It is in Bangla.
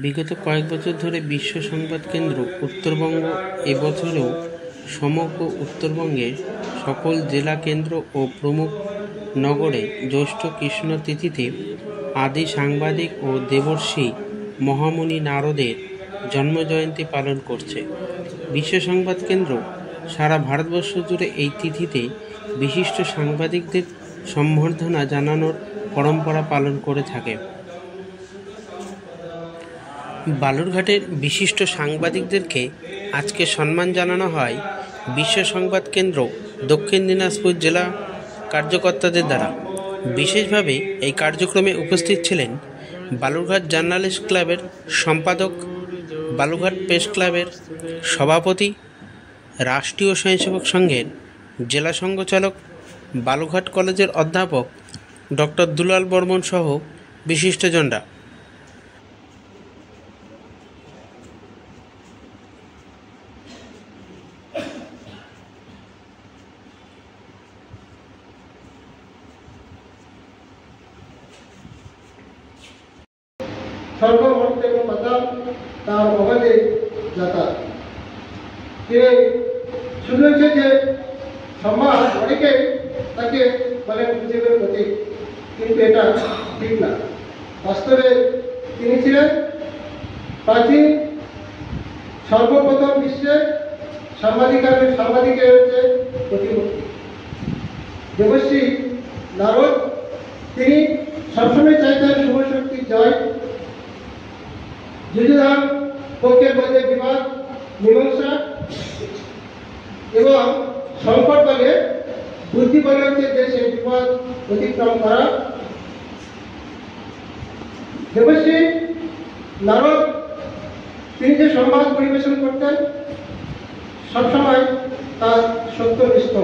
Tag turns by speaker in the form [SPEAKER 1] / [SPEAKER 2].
[SPEAKER 1] বিগত কয়েক বছর ধরে বিশ্ব সংবাদ কেন্দ্র উত্তরবঙ্গ এবছরেও সমগ্র উত্তরবঙ্গের সকল জেলা কেন্দ্র ও প্রমুখ নগরে জ্যৈষ্ঠ কৃষ্ণ তিথিতে আদি সাংবাদিক ও দেবর্ষি মহামুনি নারদের জন্মজয়ন্তী পালন করছে। বিশ্ব সংবাদ কেন্দ্র সারা ভারতবর্ষ জুড়ে এই তিথিতে বিশিষ্ট সাংবাদিকদের সম্বর্ধনা জানানোর পরম্পরা পালন করে থাকে। বালুরঘাটের বিশিষ্ট সাংবাদিকদেরকে আজকে সম্মান জানানো হয় বিশ্ব সংবাদ কেন্দ্র দক্ষিণ দিনাজপুর জেলা কার্যকর্তাদের দ্বারা। বিশেষভাবে এই কার্যক্রমে উপস্থিত ছিলেন বালুরঘাট জার্নালিস্ট ক্লাবের সম্পাদক, বালুরঘাট প্রেস ক্লাবের সভাপতি, রাষ্ট্রীয় স্বয়ংসেবক সংঘের জেলা সংঘচালক, বালুরঘাট কলেজের অধ্যাপক ডক্টর দুলাল বর্মন সহ বিশিষ্টজনরা।
[SPEAKER 2] সর্বভক্তের কথা তার অবাধে যাতা। কে শুনেছে যে সমাজ অনেকে তাকে বলেন বিজেপির প্রতীক, কিন্তু এটা ঠিক না। বাস্তবে তিনি ছিলেন প্রাচীন সর্বপ্রথম বিশ্বের সাংবাদিকের যে প্রতিমূর্তি। দেবশ্রী নারদ তিনি সবসময় চাইতেন শুভ শক্তি জয়, যুযুধান পক্ষের মধ্যে বিবাদ মীমাংসা এবং সংকট বলে বুদ্ধি বলে হচ্ছে দেশে বিপদ অতিক্রম করা। দেবশ্রী নারদ তিনি যে সংবাদ পরিবেশন করতেন সবসময় তার সত্যনিষ্ঠ।